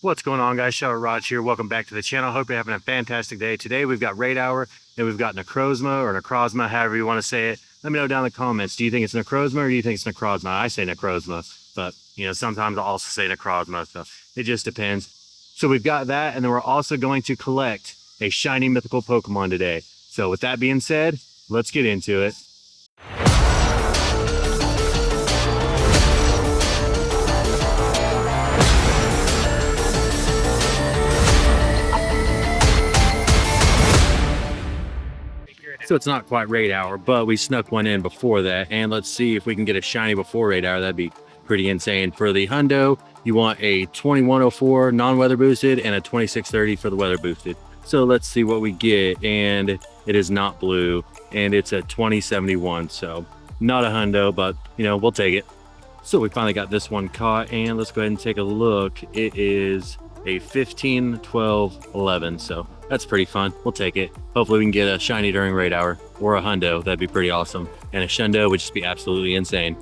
What's going on, guys? Shout Raj here. Welcome back to the channel. Hope you're having a fantastic day. Today we've got Raid Hour and we've got Necrozma or Necrozma, however you want to say it. Let me know down in the comments. Do you think it's Necrozma or do you think it's Necrozma? I say Necrozma, but sometimes I'll also say Necrozma, so it just depends. So we've got that, and then we're also going to collect a shiny mythical Pokemon today. So with that being said, let's get into it. So it's not quite Raid Hour, but we snuck one in before that. And let's see if we can get a shiny before Raid Hour. That'd be pretty insane. For the Hundo, you want a 2104 non-weather boosted and a 2630 for the weather boosted. So let's see what we get. And it is not blue. And it's a 2071. So not a Hundo, but we'll take it. So we finally got this one caught. And let's go ahead and take a look. It is a 15, 12, 11. So that's pretty fun. We'll take it. Hopefully we can get a shiny during Raid Hour or a Hundo. That'd be pretty awesome. And a Shundo would just be absolutely insane.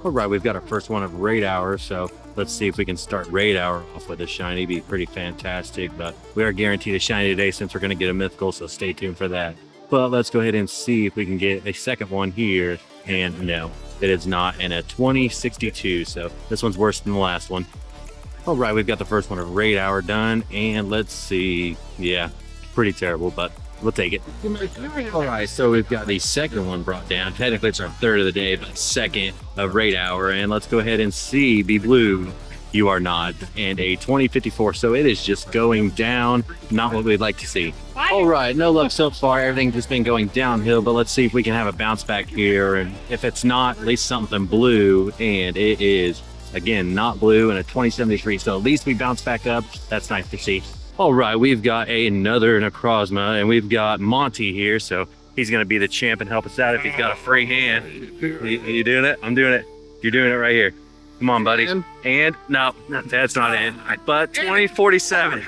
All right, we've got our first one of Raid Hour. So let's see if we can start Raid Hour off with a shiny. Be pretty fantastic. But we are guaranteed a shiny today since we're going to get a mythical. So stay tuned for that. But let's go ahead and see if we can get a second one here. And no, it is not. And a 2062. So this one's worse than the last one. All right, we've got the first one of Raid Hour done, and let's see. Yeah, pretty terrible, but we'll take it. All right, so we've got the second one brought down. Technically, it's our third of the day, but second of Raid Hour, and let's go ahead and see. Be blue, you are not, and a 2054. So it is just going down. Not what we'd like to see. All right, no luck so far. Everything's just been going downhill, but let's see if we can have a bounce back here. And if it's not, at least something blue, and it is. Again, not blue and a 2073, so at least we bounce back up. That's nice to see. All right, we've got another Necrozma, and we've got Monty here, so he's going to be the champ and help us out if he's got a free hand. You doing it? I'm doing it. You're doing it right here. Come on, buddy. And no, that's not it. But 2047.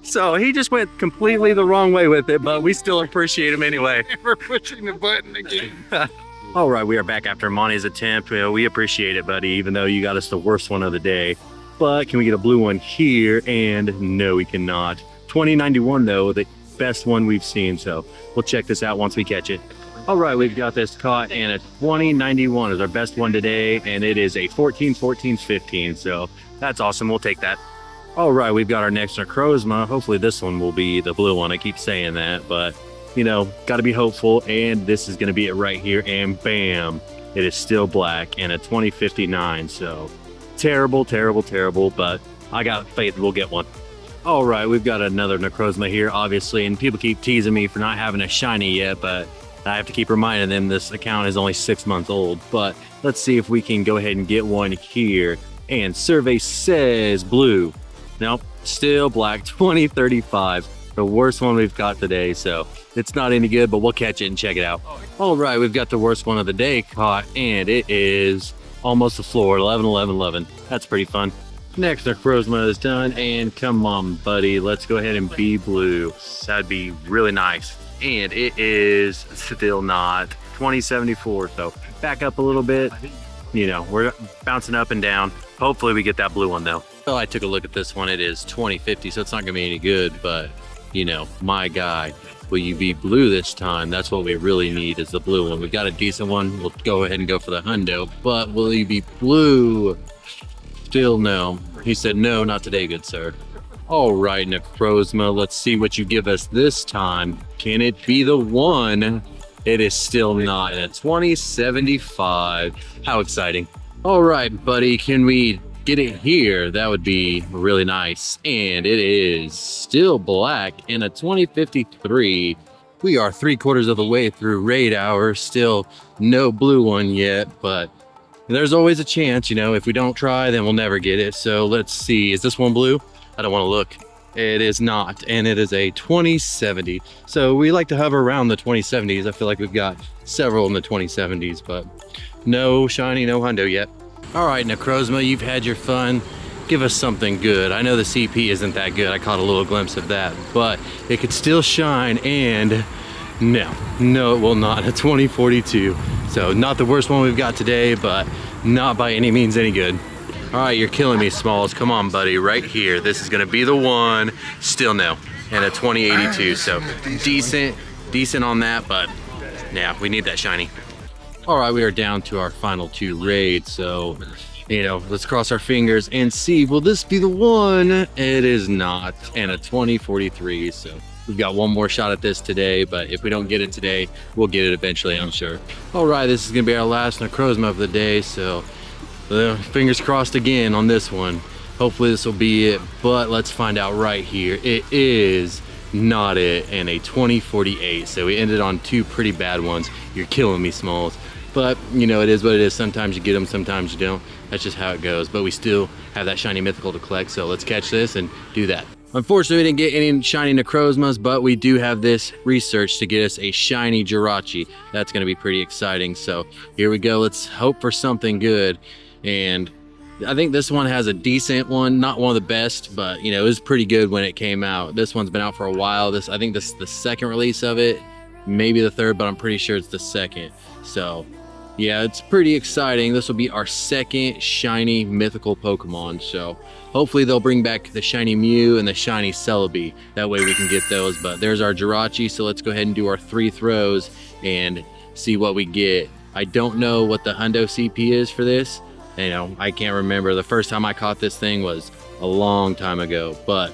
So he just went completely the wrong way with it, but we still appreciate him anyway. We're pushing the button again. All right, we are back after Monty's attempt. We appreciate it, buddy, even though you got us the worst one of the day. But can we get a blue one here? And no, we cannot. 2091, though, the best one we've seen. So we'll check this out once we catch it. All right, we've got this caught, and a 2091 is our best one today. And it is a 14, 14, 15. So that's awesome. We'll take that. All right, we've got our next Necrozma. Hopefully this one will be the blue one. I keep saying that, but got to be hopeful, and this is going to be it right here, and bam, it is still black and a 2059. So terrible, terrible, terrible, but I got faith we'll get one. All right, we've got another Necrozma here, obviously, and people keep teasing me for not having a shiny yet, but I have to keep reminding them this account is only 6 months old. But let's see if we can go ahead and get one here. And survey says blue. Nope, still black. 2035. The worst one we've got today, so it's not any good, but we'll catch it and check it out. All right, we've got the worst one of the day caught, and it is almost the floor. 11, 11, 11. That's pretty fun. Next, Necrozma is done, and come on, buddy, let's go ahead and be blue. That'd be really nice. And it is still not. 2074. So back up a little bit. We're bouncing up and down. Hopefully we get that blue one though. Well, I took a look at this one. It is 2050, so it's not gonna be any good, but my guy, will you be blue this time? That's what we really need, is the blue one. We got a decent one. We'll go ahead and go for the Hundo, but will you be blue? Still no. He said no, not today, good sir. All right, Necrozma, let's see what you give us this time. Can it be the one? It is still not. A 2075. How exciting. All right, buddy, can we get it here? That would be really nice. And it is still black in a 2053. We are 3/4 of the way through Raid Hour. Still no blue one yet, but there's always a chance. If we don't try, then we'll never get it. So let's see. Is this one blue? I don't want to look. It is not, and it is a 2070. So we like to hover around the 2070s. I feel like we've got several in the 2070s, but no shiny, no Hundo yet. All right, Necrozma, you've had your fun. Give us something good. I know the CP isn't that good. I caught a little glimpse of that, but it could still shine, and no, it will not. A 2042. So not the worst one we've got today, but not by any means any good. All right, you're killing me, Smalls. Come on, buddy, right here. This is gonna be the one. Still no, and a 2082. So decent on that, but yeah, we need that shiny. All right, we are down to our final 2 raids. So, you know, let's cross our fingers and see, will this be the one? It is not, and a 2043. So we've got one more shot at this today, but if we don't get it today, we'll get it eventually, I'm sure. All right, this is gonna be our last Necrozma of the day. So fingers crossed again on this one. Hopefully this will be it, but let's find out right here. It is not it, and a 2048. So we ended on 2 pretty bad ones. You're killing me, Smalls. But you know, it is what it is. Sometimes you get them, sometimes you don't. That's just how it goes. But we still have that shiny mythical to collect, so let's catch this and do that. Unfortunately, we didn't get any shiny Necrozmas, but we do have this research to get us a shiny Jirachi. That's gonna be pretty exciting. So here we go. Let's hope for something good. And I think this one has a decent one, not one of the best, but you know, it was pretty good when it came out. This one's been out for a while. I think this is the 2nd release of it, maybe the 3rd, but I'm pretty sure it's the 2nd. So yeah, it's pretty exciting. This will be our 2nd shiny mythical Pokemon. So hopefully they'll bring back the shiny Mew and the shiny Celebi. That way we can get those. But there's our Jirachi. So let's go ahead and do our 3 throws and see what we get. I don't know what the Hundo CP is for this. You know, I can't remember. The first time I caught this thing was a long time ago, but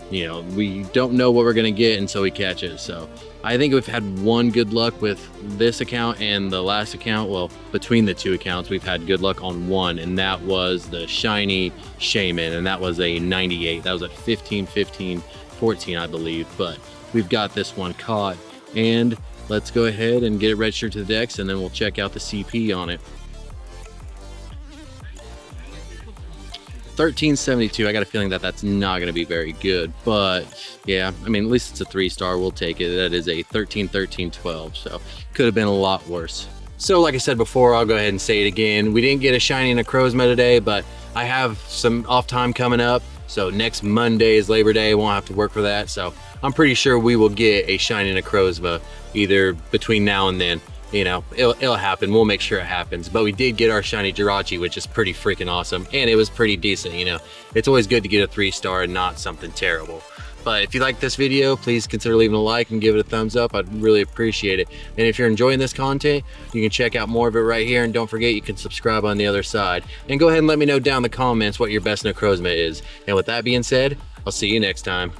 you know, we don't know what we're gonna get until we catch it. So I think we've had one good luck with this account and the last account. Well, between the 2 accounts, we've had good luck on one, and that was the shiny Shaman, and that was a 98. That was a 15, 15, 14, I believe. But we've got this one caught, and let's go ahead and get it registered to the Dex, and then we'll check out the CP on it. 1372. I got a feeling that that's not going to be very good, but yeah, I mean, at least it's a 3-star. We'll take it. That is a 13, 13, 12. So could have been a lot worse. So like I said before, I'll go ahead and say it again. We didn't get a shiny Necrozma today, but I have some off time coming up. So next Monday is Labor Day. Won't have to work for that. So I'm pretty sure we will get a shiny Necrozma either between now and then. You know, it'll happen. We'll make sure it happens. But we did get our shiny Jirachi, which is pretty freaking awesome, and it was pretty decent. You know, it's always good to get a 3-star and not something terrible. But if you like this video, please consider leaving a like and give it a thumbs up. I'd really appreciate it. And if you're enjoying this content, you can check out more of it right here. And don't forget, you can subscribe on the other side. And go ahead and let me know down in the comments what your best Necrozma is. And with that being said, I'll see you next time.